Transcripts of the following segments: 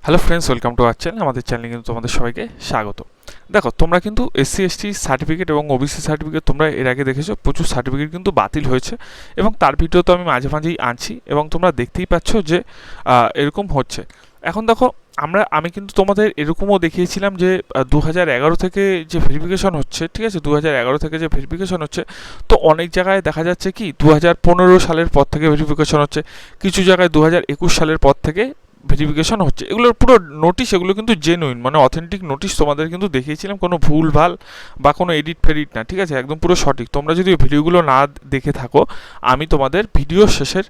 Hello friends, welcome to our channel. আমাদের চ্যানেলে কিন্তু তোমাদের সবাইকে স্বাগত। দেখো, তোমরা কিন্তু এসসি এসটি সার্টিফিকেট এবং ওবিসি সার্টিফিকেট তোমরা এর আগে দেখেছো, প্রচুর সার্টিফিকেট কিন্তু বাতিল হয়েছে এবং তার ভিডিও তো আমি মাঝে মাঝেই আনছি এবং তোমরা দেখতেই পাচ্ছ যে এরকম হচ্ছে। এখন দেখো, আমি কিন্তু তোমাদের এরকমও দেখিয়েছিলাম যে 2011 থেকে যে ভেরিফিকেশন হচ্ছে, ঠিক আছে, 2011 থেকে যে ভেরিফিকেশন হচ্ছে, তো অনেক জায়গায় দেখা যাচ্ছে কি 2015 সালের পর থেকে ভেরিফিকেশন হচ্ছে, কিছু জায়গায় 2021 সালের পর থেকে ভেরিফিকেশন হচ্ছে। এগুলোর পুরো নোটিশ, এগুলো কিন্তু জেনুইন, মানে অথেন্টিক নোটিশ তোমাদের কিন্তু দেখিয়েছিলাম, কোনো ভুল ভাল বা কোনো এডিট ফেডিট না, ঠিক আছে, একদম পুরো সঠিক। তোমরা যদি ভিডিওগুলো না দেখে থাকো, আমি তোমাদের ভিডিও শেষের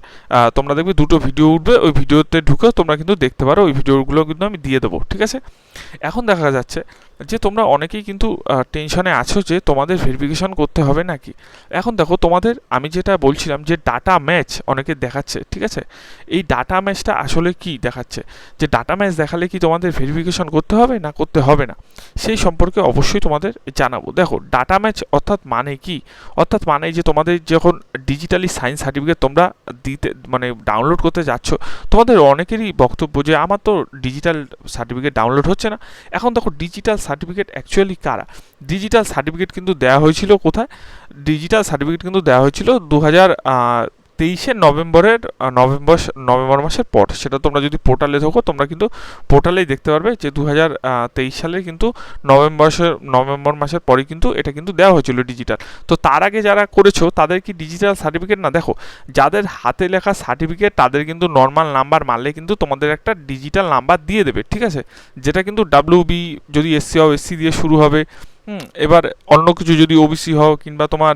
তোমরা দেখবে দুটো ভিডিও উঠবে, ওই ভিডিওতে ঢুকে তোমরা কিন্তু দেখতে পারো, ওই ভিডিওগুলো কিন্তু আমি দিয়ে দেবো, ঠিক আছে। এখন দেখা যাচ্ছে যে তোমরা অনেকেই কিন্তু টেনশনে আছো যে তোমাদের ভেরিফিকেশন করতে হবে নাকি। এখন দেখো, তোমাদের আমি যেটা বলছিলাম যে ডাটা ম্যাচ অনেকে দেখাচ্ছে, ঠিক আছে, এই ডাটা ম্যাচটা আসলে কি দেখাচ্ছে, যে ডাটা ম্যাচ দেখালে কি তোমাদের ভেরিফিকেশন করতে হবে না করতে হবে না, সেই সম্পর্কে অবশ্যই তোমাদের জানাবো। দেখো, ডাটা ম্যাচ অর্থাৎ মানে কি, অর্থাৎ মানে যে তোমাদের যখন ডিজিটালি সাইন সার্টিফিকেট তোমরা দিতে মানে ডাউনলোড করতে যাচ্ছ, তোমাদের অনেকেরই বক্তব্য যে আমার তো ডিজিটাল সার্টিফিকেট ডাউনলোড হচ্ছে না। এখন দেখো, ডিজিটাল সার্টিফিকেট অ্যাকচুয়ালি কারা, ডিজিটাল সার্টিফিকেট কিন্তু দেওয়া হয়েছিল কোথায়, ডিজিটাল সার্টিফিকেট কিন্তু দেওয়া হয়েছিল 2023 নভেম্বর মাসের পর। সেটা তোমরা যদি পোর্টালে ঢোকো, তোমরা কিন্তু পোর্টালেই দেখতে পারবে যে 2023 সালে কিন্তু নভেম্বর মাসের পরে কিন্তু এটা কিন্তু দেওয়া হয়েছিল ডিজিটাল। তো তার আগে যারা করেছো তাদের কি ডিজিটাল সার্টিফিকেট না? দেখো, যাদের হাতে লেখা সার্টিফিকেট তাদের কিন্তু নর্মাল নাম্বার মারলে কিন্তু তোমাদের একটা ডিজিটাল নাম্বার দিয়ে দেবে, ঠিক আছে, যেটা কিন্তু WB যদি এসসি হও এসসি দিয়ে শুরু হবে। এবার অন্য কিছু যদি ওবিসি হও কিংবা তোমার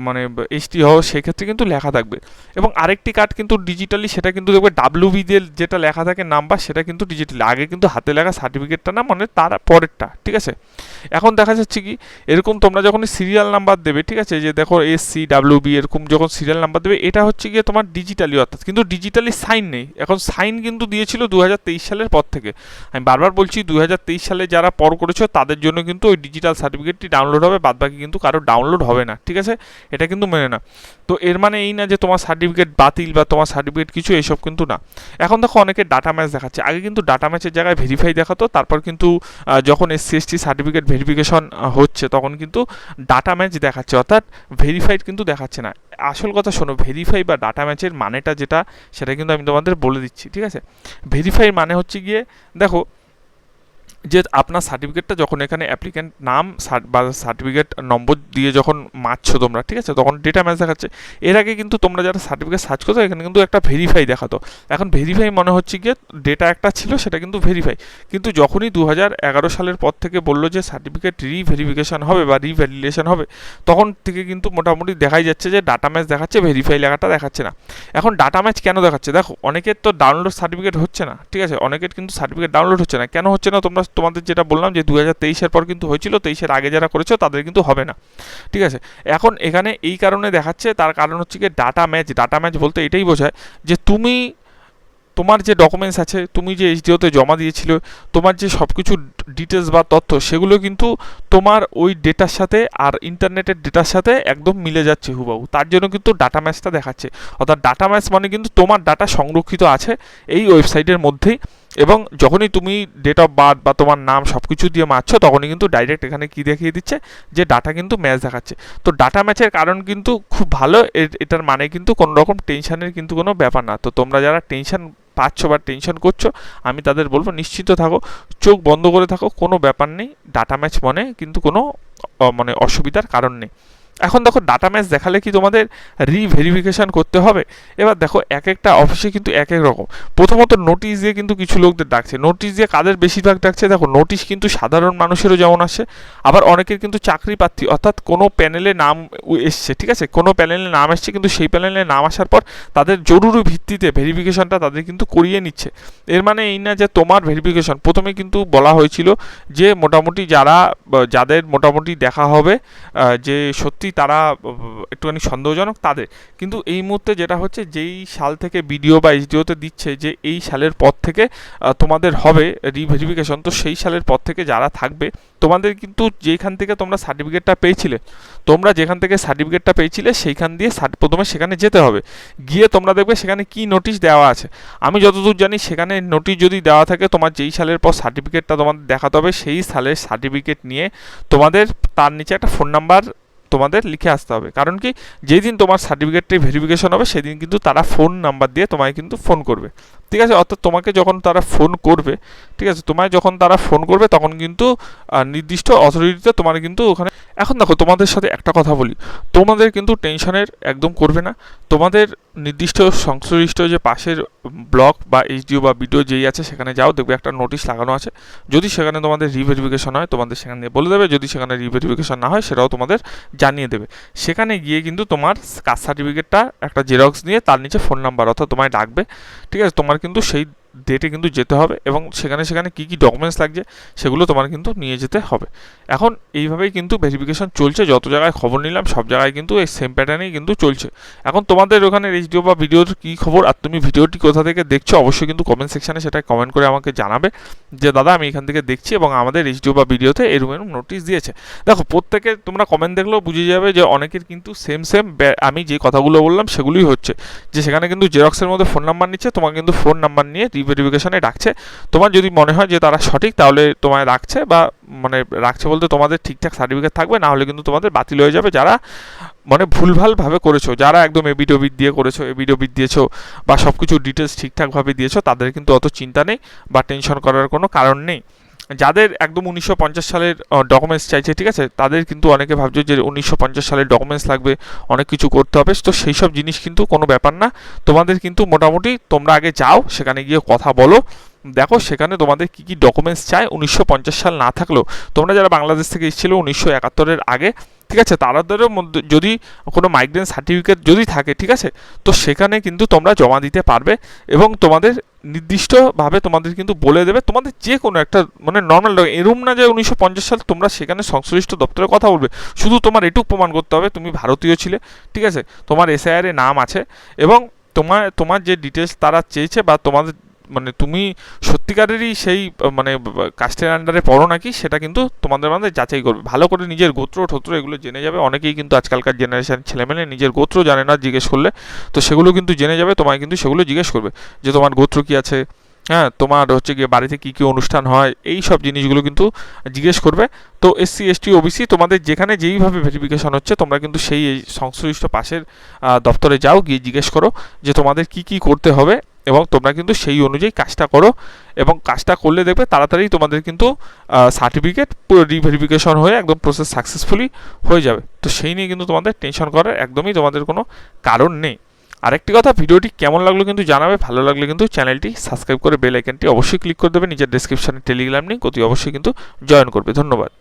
মানে এসটি হও, সেক্ষেত্রে কিন্তু লেখা থাকবে। এবং আরেকটি কার্ড কিন্তু ডিজিটালি, সেটা কিন্তু দেখবে WB দিয়ে যেটা লেখা থাকে নাম্বার, সেটা কিন্তু ডিজিটালি। আগে কিন্তু হাতে লেখা সার্টিফিকেটটা না, মানে তার পরেরটা, ঠিক আছে। এখন দেখা যাচ্ছে কি, এরকম তোমরা যখন সিরিয়াল নাম্বার দেবে, ঠিক আছে, যে দেখো SC WB এরকম যখন সিরিয়াল নাম্বার দেবে, এটা হচ্ছে গিয়ে তোমার ডিজিটালি, অর্থাৎ কিন্তু ডিজিটালি সাইন নেই। এখন সাইন কিন্তু দিয়েছিল 2023 সালের পর থেকে। আমি বারবার বলছি, 2023 সালে যারা পর করেছো তাদের জন্য কিন্তু ওই ডিজিটাল সার্টিফিকেটটি ডাউনলোড হবে, বাদবাকি কিন্তু কারো ডাউনলোড হবে না, ঠিক আছে, এটা কিন্তু মেনে না। তো এর মানে এই না যে তোমার সার্টিফিকেট বাতিল বা তোমার সার্টিফিকেট কিছু, এইসব কিন্তু না। এখন দেখো, অনেকে ডাটা ম্যাচ দেখাচ্ছে, আগে কিন্তু ডাটা ম্যাচের জায়গায় ভেরিফাই দেখাতো, তারপর কিন্তু যখন SC ST সার্টিফিকেট ভেরিফিকেশন হচ্ছে তখন কিন্তু ডাটা ম্যাচ দেখাচ্ছে, অর্থাৎ ভেরিফাইড কিন্তু দেখাচ্ছে না। আসল কথা শোনো, ভেরিফাই বা ডাটা ম্যাচের মানেটা যেটা, সেটা কিন্তু আমি তোমাদের বলে দিচ্ছি, ঠিক আছে। ভেরিফাই মানে হচ্ছে গিয়ে, দেখো, যে আপনার সার্টিফিকেটটা যখন এখানে অ্যাপ্লিক্যান্ট নাম বা সার্টিফিকেট নম্বর দিয়ে যখন মারছো তোমরা, ঠিক আছে, তখন ডেটা ম্যাচ দেখাচ্ছে। এর আগে কিন্তু তোমরা যারা সার্টিফিকেট সার্চ করতো, এখানে কিন্তু একটা ভেরিফাই দেখাতো। এখন ভেরিফাই মনে হচ্ছে গিয়ে ডেটা একটা ছিল, সেটা কিন্তু ভেরিফাই। কিন্তু যখনই 2011 সালের পর থেকে বললো যে সার্টিফিকেট রিভেরিফিকেশন হবে বা রিভ্যালিডেশন হবে, তখন থেকে কিন্তু মোটামুটি দেখাই যাচ্ছে যে ডাটা ম্যাচ দেখাচ্ছে, ভেরিফাই লেখাটা দেখাচ্ছে না। এখন ডাটা ম্যাচ কেন দেখাচ্ছে? দেখো, অনেকের তো ডাউনলোড সার্টিফিকেট হচ্ছে না, ঠিক আছে, অনেকের কিন্তু সার্টিফিকেট ডাউনলোড হচ্ছে না। কেন হচ্ছে না? তোমাদের যেটা বললাম যে 2023-এর পর কিন্তু হয়েছিল, 23-এর আগে যারা করেছো তাদের কিন্তু হবে না, ঠিক আছে। এখন এখানে এই কারণে দেখাচ্ছে, তার কারণ হচ্ছে কি ডাটা ম্যাচ বলতে এটাই বোঝায় যে তোমার যে ডকুমেন্টস আছে, তুমি যে SDO-তে জমা দিয়েছিল, তোমার যে সব কিছু ডিটেলস বা তথ্য, সেগুলো কিন্তু তোমার ওই ডেটার সাথে আর ইন্টারনেটের ডেটার সাথে একদম মিলে যাচ্ছে হুবহু। তার জন্য কিন্তু ডাটা ম্যাচটা দেখাচ্ছে। অর্থাৎ ডাটা ম্যাচ মানে কিন্তু তোমার ডাটা সংরক্ষিত আছে এই ওয়েবসাইটের মধ্যেই, এবং যখনই তুমি ডেট অফ বার্থ বা তোমার নাম সব কিছু দিয়ে মারছো, তখনই কিন্তু ডাইরেক্ট এখানে কি দেখিয়ে দিচ্ছে, যে ডাটা কিন্তু ম্যাচ দেখাচ্ছে। তো ডাটা ম্যাচের কারণ কিন্তু খুব ভালো, এটার মানে কিন্তু কোনো রকম টেনশনের কিন্তু কোনো ব্যাপার না। তো তোমরা যারা টেনশন পাচ্ছ বা টেনশন করছো, আমি তাদের বলবো নিশ্চিত থাকো, চোখ বন্ধ করে থাকো, কোনো ব্যাপার নেই। ডাটা ম্যাচ মানে কিন্তু কোনো মানে অসুবিধার কারণ নেই। এখন দেখো, ডাটা ম্যাচ দেখালে কি তোমাদের রিভেরিফিকেশান করতে হবে? এবার দেখো, এক একটা অফিসে কিন্তু এক এক রকম। প্রথমত নোটিশ দিয়ে কিন্তু কিছু লোকদের ডাকছে, নোটিশ দিয়ে কাদের বেশিরভাগ ডাকছে? দেখো, নোটিশ কিন্তু সাধারণ মানুষেরও যেমন আসে, আবার অনেকের কিন্তু চাকরি প্রার্থী, অর্থাৎ কোনো প্যানেলে নাম এসছে, ঠিক আছে, কোনো প্যানেলে নাম এসছে, কিন্তু সেই প্যানেলে নাম আসার পর তাদের জরুরি ভিত্তিতে ভেরিফিকেশনটা তাদের কিন্তু করিয়ে নিচ্ছে। এর মানে এই না যে তোমার ভেরিফিকেশন, প্রথমে কিন্তু বলা হয়েছিল যে মোটামুটি যাদের মোটামুটি দেখা হবে যে সত্যি প্রতি তারা একটুখানি সন্দেহজনক তাদের। কিন্তু এই মুহূর্তে যেটা হচ্ছে, যেই সাল থেকে বিডিও বা এইচডিওতে দিচ্ছে যে এই সালের পর থেকে তোমাদের হবে রিভেরিফিকেশন, তো সেই সালের পর থেকে যারা থাকবে তোমাদের কিন্তু যেখান থেকে তোমরা সার্টিফিকেটটা পেয়েছিলে, তোমরা যেখান থেকে সার্টিফিকেটটা পেয়েছিলে সেইখান দিয়ে প্রথমে সেখানে যেতে হবে। গিয়ে তোমরা দেখবে সেখানে কি নোটিশ দেওয়া আছে। আমি যতদূর জানি সেখানে নোটিশ যদি দেওয়া থাকে, তোমার যেই সালের পর সার্টিফিকেটটা তোমাদের দেখাতে হবে, সেই সালের সার্টিফিকেট নিয়ে তোমাদের তার নিচে একটা ফোন নাম্বার তোমাদের লিখে আসতে হবে। কারণ কি, যেই দিন তোমার সার্টিফিকেটটি ভেরিফিকেশন হবে সেদিন কিন্তু তারা ফোন নাম্বার দিয়ে তোমায় কিন্তু ফোন করবে, ঠিক আছে। অর্থাৎ তোমাকে যখন তারা ফোন করবে, ঠিক আছে, তোমায় যখন তারা ফোন করবে তখন কিন্তু নির্দিষ্ট অথরিটিতে তোমার কিন্তু ওখানে। এখন দেখো, তোমাদের সাথে একটা কথা বলি, তোমাদের কিন্তু টেনশনের একদম করবে না। তোমাদের নির্দিষ্ট সংশ্লিষ্ট যে পাশের ব্লক বা এইচডিও বা বিডিও যেই আছে সেখানে যাও, দেখবে একটা নোটিশ লাগানো আছে। যদি সেখানে তোমাদের রিভেরিফিকেশন হয় তোমাদের সেখানে বলে দেবে, যদি সেখানে রিভেরিফিকেশন না হয় সেটাও তোমাদের জানিয়ে দেবে। সেখানে গিয়ে কিন্তু তোমার কাস্ট সার্টিফিকেটটা একটা জেরক্স নিয়ে তার নিচে ফোন নাম্বার অর্থাৎ তোমায় ডাকবে, ঠিক আছে। তোমার কিন্তু সেই ডেটে কিন্তু যেতে হবে এবং সেখানে কী কী ডকুমেন্টস লাগছে সেগুলো তোমার কিন্তু নিয়ে যেতে হবে। এখন এইভাবেই কিন্তু ভেরিফিকেশন চলছে। যত জায়গায় খবর নিলাম সব জায়গায় কিন্তু এই সেম প্যাটার্নেই কিন্তু চলছে। এখন তোমাদের ওখানে এইচডিও বা ভিডিওর কী খবর, আর তুমি ভিডিওটি কোথা থেকে দেখছো অবশ্যই কিন্তু কমেন্ট সেকশানে সেটা কমেন্ট করে আমাকে জানাবে যে দাদা আমি এখান থেকে দেখছি এবং আমাদের এইচডিও বা ভিডিওতে এরকম নোটিশ দিয়েছে। দেখো, প্রত্যেকের তোমরা কমেন্ট দেখলেও বুঝে যাবে যে অনেকের কিন্তু সেম আমি যে কথাগুলো বললাম সেগুলোই হচ্ছে, যে সেখানে কিন্তু জেরক্সের মধ্যে ফোন নাম্বার নিচ্ছে, তোমার কিন্তু ফোন নাম্বার নিয়ে রিভেরিফিকেশনে ডাকছে। তোমার যদি মনে হয় যে তারা সঠিক তাহলে তোমায় রাখছে, বা মানে রাখছে বলতে তোমাদের ঠিকঠাক সার্টিফিকেট থাকবে, না হলে কিন্তু তোমাদের বাতিল হয়ে যাবে। যারা মানে ভুলভালভাবে করেছো, যারা একদম এবিডোবিট দিয়ে করেছো, এবিডোবিট দিয়েছো বা সব কিছু ডিটেলস ঠিকঠাকভাবে দিয়েছো, তাদের কিন্তু অত চিন্তা নেই বা টেনশন করার কোনো কারণ নেই। যাদের একদম 1950 সালের ডকুমেন্টস চাইছে, ঠিক আছে, তাদের কিন্তু অনেকে ভাবছে যে 1950 সালের ডকুমেন্টস লাগবে, অনেক কিছু করতে হবে, তো সেই সব জিনিস কিন্তু কোনো ব্যাপার না। তোমাদের কিন্তু মোটামুটি তোমরা আগে যাও, সেখানে গিয়ে কথা বলো, দেখো সেখানে তোমাদের কী কী ডকুমেন্টস চাই। 1950 সাল না থাকলেও তোমরা যারা বাংলাদেশ থেকে এসেছিলো 1971-এর আগে, ঠিক আছে, তাদের মধ্যে যদি কোনো মাইগ্রেন্ট সার্টিফিকেট যদি থাকে, ঠিক আছে, তো সেখানে কিন্তু তোমরা জমা দিতে পারবে এবং তোমাদের নির্দিষ্টভাবে তোমাদের কিন্তু বলে দেবে তোমাদের যে কোনো একটা মানে নর্মাল এরম না যে 1950 সাল, তোমরা সেখানে সংশ্লিষ্ট দপ্তরে কথা বলবে। শুধু তোমার এটুকু প্রমাণ করতে হবে তুমি ভারতীয় ছিলে, ঠিক আছে, তোমার এসআইআর-এ নাম আছে এবং তোমার যে ডিটেলস তারা চেয়েছে বা তোমাদের মানে তুমি সত্যিকারেরই সেই মানে কাস্টের আন্ডারে পড়ো নাকি, সেটা কিন্তু তোমাদের মধ্যে যাচাই করবে। ভালো করে নিজের গোত্র ঠোত্র এগুলো জেনে যাবে। অনেকেই কিন্তু আজকালকার জেনারেশন ছেলেমেলে নিজের গোত্র জানে না, জিজ্ঞেস করলে তো সেগুলো কিন্তু জেনে যাবে। তোমায় কিন্তু সেগুলো জিজ্ঞেস করবে যে তোমার গোত্র কী আছে, হ্যাঁ, তোমার হচ্ছে গিয়ে বাড়িতে কী কী অনুষ্ঠান হয়, এই সব জিনিসগুলো কিন্তু জিজ্ঞেস করবে। তো এসসি এসটি ওবিসি তোমাদের যেখানে যেইভাবে ভেরিফিকেশন হচ্ছে তোমরা কিন্তু সেই সংশ্লিষ্ট পাশের দপ্তরে যাও, গিয়ে জিজ্ঞেস করো যে তোমাদের কী কী করতে হবে এবং তোমরা কিন্তু সেই অনুযায়ী কাজটা করো এবং কাজটা করলে দেখবে তাড়াতাড়ি তোমাদের কিন্তু সার্টিফিকেট পুরো রিভেরিফিকেশন হয়ে একদম প্রসেস সাকসেসফুলি হয়ে যাবে। তো সেই নিয়ে কিন্তু তোমাদের টেনশন করার একদমই তোমাদের কোনো কারণ নেই। আরেকটি কথা, ভিডিওটি কেমন লাগলো কিন্তু জানাবে। ভালো লাগলে কিন্তু চ্যানেলটি সাবস্ক্রাইব করে বেল আইকনটি অবশ্যই ক্লিক করে দেবে। নিজের ডেসক্রিপশনে টেলিগ্রাম লিঙ্ক অতি অবশ্যই কিন্তু জয়েন করবে। ধন্যবাদ।